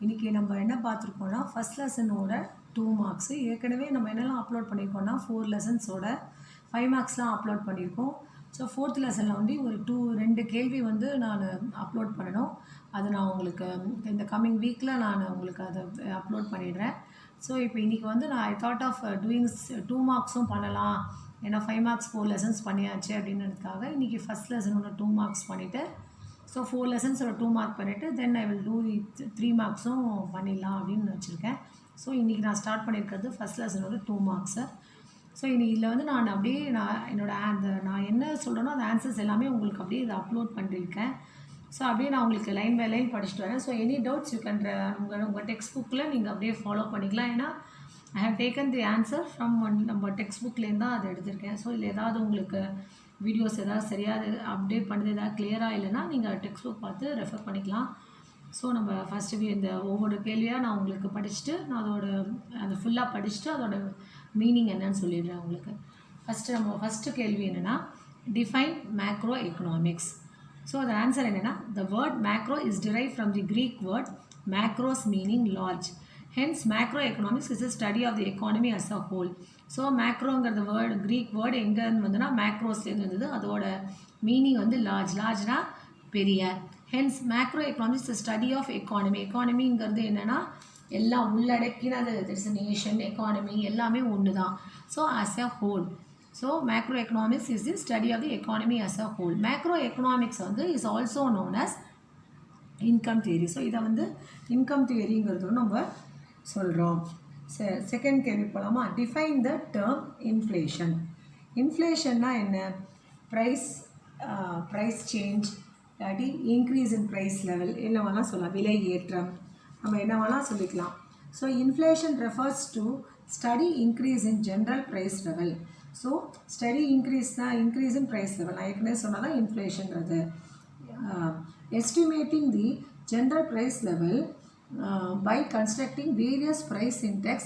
இன்றைக்கி நம்ம என்ன பார்த்துருக்கோன்னா ஃபஸ்ட் லெசனோட 2 மார்க்ஸு ஏற்கனவே நம்ம என்னெல்லாம் அப்லோட் பண்ணியிருக்கோன்னா 4 லெசன்ஸோட 5 மார்க்ஸ்லாம் அப்லோட் பண்ணியிருக்கோம். ஸோ 4th லெசனில் வந்து ஒரு 2 கேள்வி வந்து நான் அப்லோட் பண்ணணும். அது நான் உங்களுக்கு இந்த கம்மிங் வீக்கில் நான் உங்களுக்கு அதை அப்லோட் பண்ணிடுறேன். ஸோ இப்போ இன்றைக்கி வந்து நான் ஐ தாட் ஆஃப் டூயிங் 2 மார்க்ஸும் பண்ணலாம், ஏன்னா 5 மார்க்ஸ் 4 லெசன்ஸ் பண்ணியாச்சு அப்படின்றதுக்காக இன்றைக்கி ஃபஸ்ட் லெசனோட 2 மார்க்ஸ் பண்ணிவிட்டு ஸோ 4 லெசன்ஸோட 2 மார்க் பண்ணிவிட்டு தென் ஐ வில் டூ 3 மார்க்ஸும் பண்ணிடலாம் அப்படின்னு வச்சுருக்கேன். ஸோ இன்றைக்கி நான் ஸ்டார்ட் பண்ணியிருக்கிறது ஃபஸ்ட் லெசனோட 2 மார்க்ஸு. ஸோ இன்றைக்கி இதில் வந்து நான் அப்படியே நான் என்ன சொல்கிறேனோ அந்த ஆன்சர்ஸ் எல்லாமே உங்களுக்கு அப்படியே இதை அப்லோட் பண்ணியிருக்கேன். ஸோ அப்படியே நான் உங்களுக்கு லைன் பை லைன் படிச்சுட்டு வரேன். So any doubts you can உங்கள் டெக்ஸ்ட் புக்கில் நீங்கள் அப்படியே ஃபாலோ பண்ணிக்கலாம். ஏன்னா I have taken the answer from நம்ம டெக்ஸ்ட் புக்லேருந்து தான் அதை எடுத்திருக்கேன். ஸோ இல்லை ஏதாவது உங்களுக்கு வீடியோஸ் ஏதாவது சரியாக அப்டேட் பண்ணது ஏதாவது கிளியராக இல்லைன்னா நீங்கள் டெக்ஸ்ட் புக் பார்த்து ரெஃபர் பண்ணிக்கலாம். ஸோ நம்ம ஃபஸ்ட்டு இந்த ஒவ்வொரு கேள்வியாக நான் உங்களுக்கு படிச்சுட்டு நான் அதை ஃபுல்லாக படிச்சுட்டு அதோட மீனிங் என்னன்னு சொல்லிடுறேன் உங்களுக்கு. ஃபஸ்ட்டு கேள்வி என்னென்னா டிஃபைன் மேக்ரோ எக்கனாமிக்ஸ். ஸோ அதோட ஆன்சர் என்னென்னா the word macro is derived from the Greek word macros meaning large. Hence macroeconomics is a study of the economy as a whole. So மேக்ரோங்கிற word Greek word எங்கேருந்து வந்துன்னா மேக்ரோஸ்லேருந்து வந்தது. அதோட meaning வந்து லார்ஜ்னா பெரிய. Hence macro economics the study of economy. எக்கானமிங்கிறது என்னென்னா எல்லாம் உள்ளடக்கினது. இட்ஸ் நேஷன் எக்கானமி எல்லாமே ஒன்று தான். So as a whole. So macro economics is the study of the economy as a whole. Macro economics வந்து is also known as income theory. So இதை வந்து இன்கம் தியரிங்கிறது நம்ம சொல்கிறோம். செகண்ட் கேள்வி போகலாமா? Define the term inflation. இன்ஃப்ளேஷன்னா என்ன? ப்ரைஸ் சேஞ்ச் இல்லாட்டி இன்க்ரீஸ் இன் ப்ரைஸ் லெவல் என்னவெல்லாம் சொல்லலாம், விலை ஏற்றம் நம்ம என்னவெல்லாம் சொல்லிக்கலாம். So inflation refers to steady increase in general price level. So steady increase in price level. நான் ஏற்கனவே சொன்னால் தான் இன்ஃப்ளேஷன்றது. Estimating the general price level by constructing various price index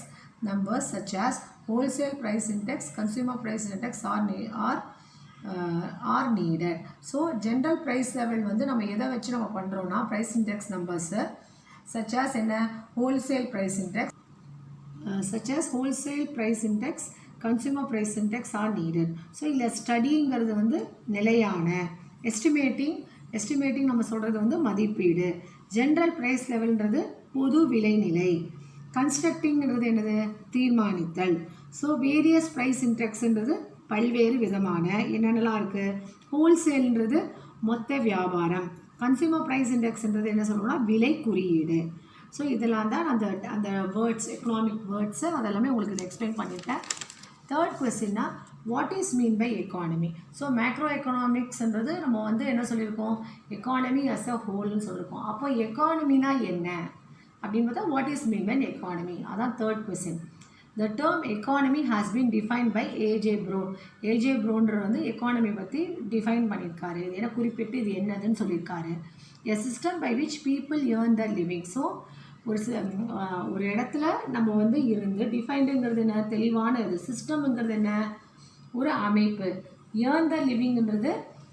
numbers such as wholesale price index, consumer price index are needed. So general price level வந்து நம்ம எதை வச்சு நம்ம பண்ணுறோம்னா price index numbers such as என்ன wholesale price index consumer price index are needed. So இல்லை ஸ்டடிங்கிறது வந்து நிலையான எஸ்டிமேட்டிங் நம்ம சொல்கிறது வந்து மதிப்பீடு. ஜென்ரல் ப்ரைஸ் லெவல்ன்றது பொது விலைநிலை. கன்ஸ்ட்ரக்டிங்கிறது என்னது? தீர்மானித்தல். ஸோ வேரியஸ் ப்ரைஸ் இன்டெக்ஸ்ன்றது பல்வேறு விதமான என்னென்னலாம் இருக்குது. ஹோல்சேல்ன்றது மொத்த வியாபாரம். கன்சியூமர் ப்ரைஸ் இன்டெக்ஸ்ன்றது என்ன சொல்லணும்னா விலை குறியீடு. ஸோ இதெல்லாம் தான் அந்த வேர்ட்ஸ் எக்கனாமிக் வேர்ட்ஸு அதெல்லாமே உங்களுக்கு எக்ஸ்பிளைன் பண்ணியிருக்கேன். தேர்ட் கொஸ்டின்னா what is mean by economy. So macro எக்கனாமிக்ஸ்ன்றது நம்ம வந்து என்ன சொல்லியிருக்கோம், எக்கானமி அஸ் அ ஹோல்னு சொல்லியிருக்கோம். அப்போ எக்கானமினா என்ன அப்படின்னு பார்த்தா what is mean by economy, அதான் third question. The term economy has been define by AJ Brown. AJ ப்ரோன்ற வந்து எக்கானமி பற்றி டிஃபைன் பண்ணியிருக்காரு. ஏன்னா குறிப்பிட்டு இது என்னதுன்னு சொல்லியிருக்காரு. A system by which people earn the living. So ஒரு இடத்துல நம்ம வந்து இருந்து டிஃபைன்டுங்கிறது என்ன, தெளிவான இது. சிஸ்டம்ங்கிறது என்ன, ஒரு அமைப்பு. ஏர்ன் த லிவிங்ன்றது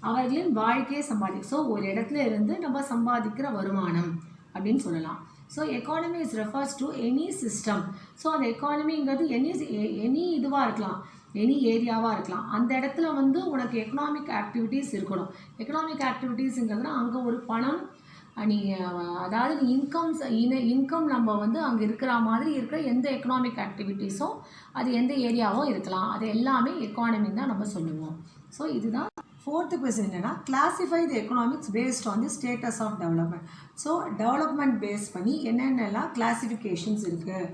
அவர்களின் வாழ்க்கையை சம்பாதிக்கும். ஸோ ஒரு இடத்துல இருந்து நம்ம சம்பாதிக்கிற வருமானம் அப்படின்னு சொல்லலாம். So economy is refers to any system. So அந்த எக்கானமிங்கிறது எனி இதுவாக இருக்கலாம், எனி ஏரியாவாக இருக்கலாம். அந்த இடத்துல வந்து உனக்கு எக்கனாமிக் ஆக்டிவிட்டீஸ் இருக்கணும். எக்கனாமிக் ஆக்டிவிட்டீஸுங்கிறதுனா அங்கே ஒரு பணம் அதாவது இன்கம் நம்ம வந்து அங்கே இருக்கிற மாதிரி இருக்கிற எந்த எக்கனாமிக் ஆக்டிவிட்டீஸும் அது எந்த ஏரியாவும் இருக்கலாம். அது எல்லாமே எக்கானமி தான் நம்ம சொல்லுவோம். ஸோ இதுதான் ஃபோர்த்து கொஸ்டின். என்னென்னா classify the economics based on the status of development. So development base பண்ணி என்னென்னலாம் கிளாஸிஃபிகேஷன்ஸ் இருக்குது.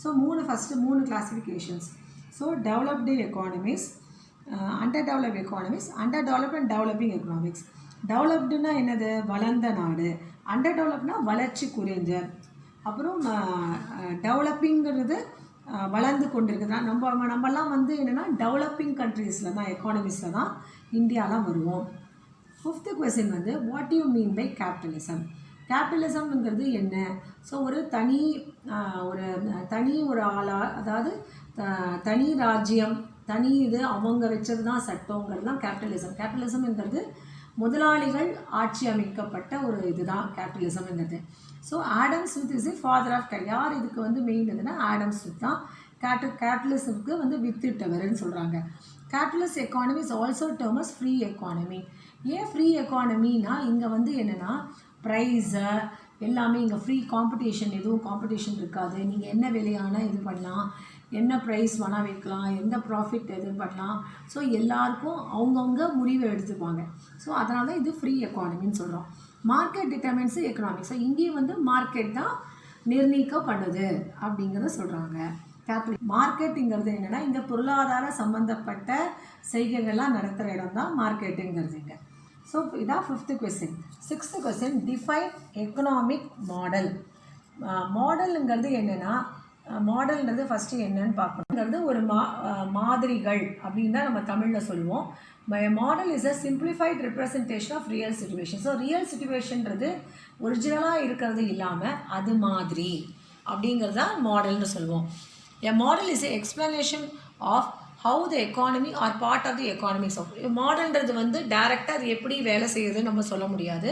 ஸோ ஃபஸ்ட்டு மூணு classifications. So developed economies, under develop economies, under develop and developing economics. டெவலப்டுனா என்னது, வளர்ந்த நாடு. அண்டர் டெவலப்னா வளர்ச்சி குறைந்த. அப்புறம் டெவலப்பிங்கிறது வளர்ந்து கொண்டிருக்குதுன்னா நம்மலாம் வந்து என்னென்னா டெவலப்பிங் கண்ட்ரீஸில் தான் எக்கானமிஸில் தான் இந்தியாலாம் வருவோம். ஃபிஃப்த்து கொஸ்டின் வந்து what you mean by capitalism. கேபிட்டலிசம்ங்கிறது என்ன? ஸோ ஒரு தனி ஆளாக, அதாவது தனி ராஜ்யம், தனி இது அவங்க வச்சது தான் சட்டங்கிறது தான் கேபிட்டலிசம். கேபிட்டலிசம்ங்கிறது முதலாளிகள் ஆட்சி அமைக்கப்பட்ட ஒரு இதுதான் கேபிட்டலிசம்ங்கிறது. So Adam Smith is father of யார் இதுக்கு வந்து மெயின் இதுன்னா ஆடம் ஸ்மித் தான் கேபிட்டலிசமுக்கு வந்து வித்திட்டவர்னு சொல்கிறாங்க. Capitalist economy is also term as free economy. ஏன் ஃப்ரீ எக்கானமினா இங்கே வந்து என்னென்னா ப்ரைஸை எல்லாமே இங்கே ஃப்ரீ காம்படிஷன், எதுவும் காம்படிஷன் இருக்காது. நீங்கள் என்ன விலையான இது பண்ணலாம், என்ன ப்ரைஸ் வேணால் வைக்கலாம், எந்த ப்ராஃபிட் எது பண்ணலாம். ஸோ எல்லாருக்கும் அவங்கவுங்க முடிவை எடுத்துப்பாங்க. ஸோ அதனால தான் இது ஃப்ரீ எக்கானமின்னு சொல்கிறோம். Market determines economics. ஸோ இங்கேயும் வந்து மார்க்கெட் தான் நிர்ணயிக்கப்படுது அப்படிங்கிறத சொல்கிறாங்க. மார்க்கெட்டுங்கிறது என்னென்னா இந்த பொருளாதார சம்மந்தப்பட்ட செய்கைகள்லாம் நடத்துகிற இடம் தான் மார்க்கெட்டுங்கிறதுங்க. ஸோ இதான் 5th question. 6th question, define economic model. மாடலுங்கிறது என்னென்னா, மாடல்ன்றது ஃபஸ்ட்டு என்னன்னு பார்க்கணுங்கிறது ஒரு மாதிரிகள் அப்படின்னு தான் நம்ம தமிழில் சொல்லுவோம். Model is a simplified representation of real situation. So real சிச்சுவேஷன்றது ஒரிஜினலாக இருக்கிறது இல்லாமல் அது மாதிரி அப்படிங்கிறது தான் மாடல்னு சொல்லுவோம். A model is an explanation of how the economy or part of the economy. So மாடல்ன்றது வந்து டைரெக்டாக அது எப்படி வேலை செய்யுதுன்னு நம்ம சொல்ல முடியாது.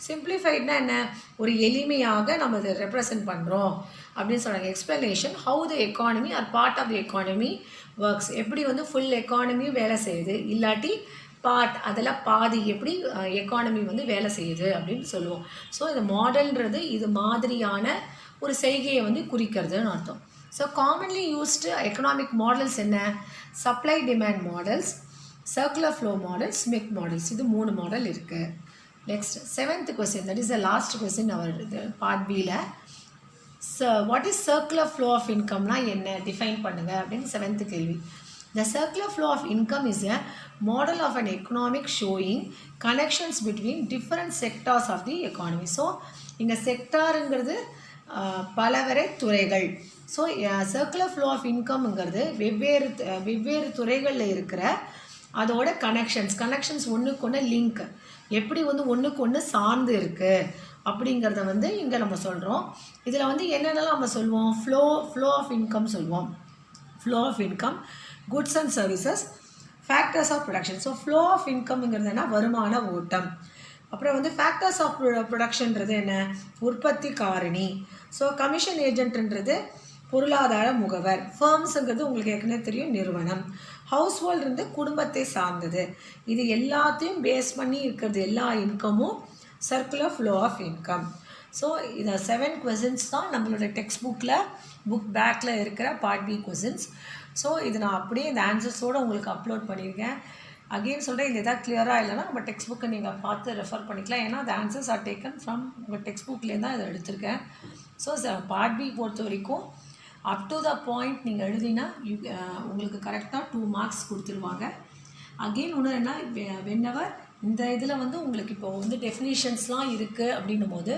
சிம்பிளிஃபைட்னா என்ன, ஒரு எளிமையாக நம்ம இதை ரெப்ரசன்ட் பண்ணுறோம் அப்படின்னு சொல்கிறாங்க. Explanation how the economy are part of the economy works. எப்படி வந்து ஃபுல் எக்கானமியும் வேலை செய்யுது, இல்லாட்டி பார்ட் அதில் பாதி எப்படி எக்கானமி வந்து வேலை செய்யுது அப்படின்னு சொல்லுவோம். ஸோ இந்த மாடல்ன்றது இது மாதிரியான ஒரு செய்கையை வந்து குறிக்கிறதுன்னு அர்த்தம். So commonly used economic models என்ன, supply demand models, circular flow models, Smith models. இது 3 மாடல் இருக்குது. Next 7th question, that is the last question our part பியில். What is circular flow of இன்கம்னா என்ன, டிஃபைன் பண்ணுங்கள் அப்படின்னு 7th கேள்வி. The circular flow of income is a model of an economic showing connections between different sectors of the economy. So இங்கே செக்டாருங்கிறது பலவரை துறைகள். So circular flow of இன்கம்ங்கிறது வெவ்வேறு துறைகளில் இருக்கிற அதோட கனெக்ஷன்ஸ் ஒன்றுக்கு ஒன்று லிங்க் எப்படி வந்து ஒன்றுக்கு ஒன்று சார்ந்து இருக்குது அப்படிங்கிறத வந்து இங்கே நம்ம சொல்கிறோம். இதில் வந்து என்னென்னலாம் நம்ம சொல்லுவோம், ஃப்ளோ ஆஃப் இன்கம் சொல்லுவோம். Flow of income, goods and services, factors of production. So flow of இன்கம்ங்கிறது என்ன, வருமான ஓட்டம். அப்புறம் வந்து ஃபேக்டர்ஸ் ஆஃப் ப்ரொடக்ஷன்றது என்ன, உற்பத்தி காரணி. ஸோ கமிஷன் ஏஜென்ட்ன்றது பொருளாதார முகவர். ஃபர்ம்ஸுங்கிறது உங்களுக்கு ஏற்கனவே தெரியும், நிறுவனம். ஹவுஸ் ஹோல்டுன்றது குடும்பத்தை சார்ந்தது. இது எல்லாத்தையும் பேஸ் பண்ணி இருக்கிறது எல்லா இன்கமும் circular flow of income. So இதை 7 கொஸ்டின்ஸ் தான் நம்மளோட டெக்ஸ்ட் புக் பேக்கில் இருக்கிற பார்ட் பி கொஸ்டின்ஸ். ஸோ இது நான் அப்படியே இந்த ஆன்சர்ஸோடு உங்களுக்கு அப்லோட் பண்ணியிருக்கேன். அகெயின் சொல்கிறேன், இது எதாவது கிளியராக இல்லைனா நம்ம டெக்ஸ்ட் புக்கை நீங்கள் பார்த்து ரெஃபர் பண்ணிக்கலாம். ஏன்னா அந்த ஆன்சர்ஸ் ஆர் டேக்கன் ஃப்ரம் உங்கள் டெக்ஸ்ட் புக்லேருந்து தான் இதை எடுத்திருக்கேன். ஸோ பார்ட் பி பொறுத்த வரைக்கும் அப் டு த பாயிண்ட் நீங்கள் எழுதினா உங்களுக்கு கரெக்டாக 2 மார்க்ஸ் கொடுத்துருவாங்க. அகெயின் ஒன்று என்ன, வென்னவர் இந்த இதில் வந்து உங்களுக்கு இப்போ வந்து டெஃபினேஷன்ஸ்லாம் இருக்குது அப்படின்னும் போது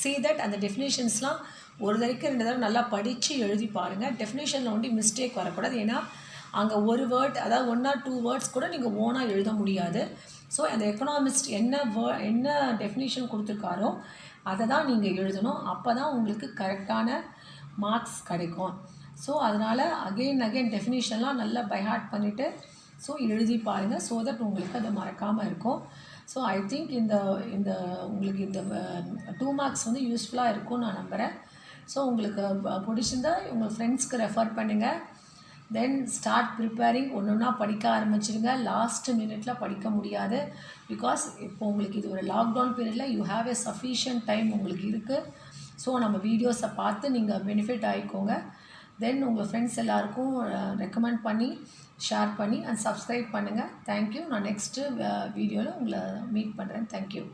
see that அந்த டெஃபினேஷன்ஸ்லாம் ஒரு தடவைக்கு 2 தடவை நல்லா படித்து எழுதி பாருங்கள். டெஃபினேஷனில் வந்து மிஸ்டேக் வரக்கூடாது. ஏன்னா அங்கே ஒரு வேர்ட், அதாவது 1 or 2 வேர்ட்ஸ் கூட நீங்கள் ஓனாக எழுத முடியாது. ஸோ அந்த எக்கனாமிஸ்ட் என்ன டெஃபினேஷன் கொடுத்துருக்காரோ அதை தான் நீங்கள் எழுதணும். அப்போ தான் உங்களுக்கு கரெக்டான மார்க்ஸ் கிடைக்கும். ஸோ அதனால் அகெயின் டெஃபினேஷன்லாம் நல்லா பைஹார்ட் பண்ணிவிட்டு ஸோ எழுதி பாருங்கள். ஸோ தட் உங்களுக்கு அது மறக்காமல் இருக்கும். ஸோ ஐ திங்க் இந்த உங்களுக்கு இந்த 2 மார்க்ஸ் வந்து யூஸ்ஃபுல்லாக இருக்கும்னு நான் நம்புகிறேன். ஸோ உங்களுக்கு பிடிச்சிருந்தா உங்கள் ஃப்ரெண்ட்ஸ்க்கு ரெஃபர் பண்ணுங்கள். தென் ஸ்டார்ட் ப்ரிப்பேரிங். ஒன்றா படிக்க ஆரம்பிச்சிடுங்க. லாஸ்ட் மினிட்ல படிக்க முடியாது. பிகாஸ் இப்போ உங்களுக்கு இது ஒரு லாக்டவுன் பீரியடில் you have a sufficient time உங்களுக்கு இருக்குது. ஸோ நம்ம வீடியோஸை பார்த்து நீங்கள் பெனிஃபிட் ஆகிக்கோங்க. தென் உங்கள் ஃப்ரெண்ட்ஸ் எல்லாருக்கும் ரெக்கமெண்ட் பண்ணி ஷேர் பண்ணி அண்ட் சப்ஸ்கிரைப் பண்ணுங்கள். தேங்க்யூ. நான் நெக்ஸ்ட்டு வீடியோவில் உங்களை மீட் பண்ணுறேன். தேங்க்யூ.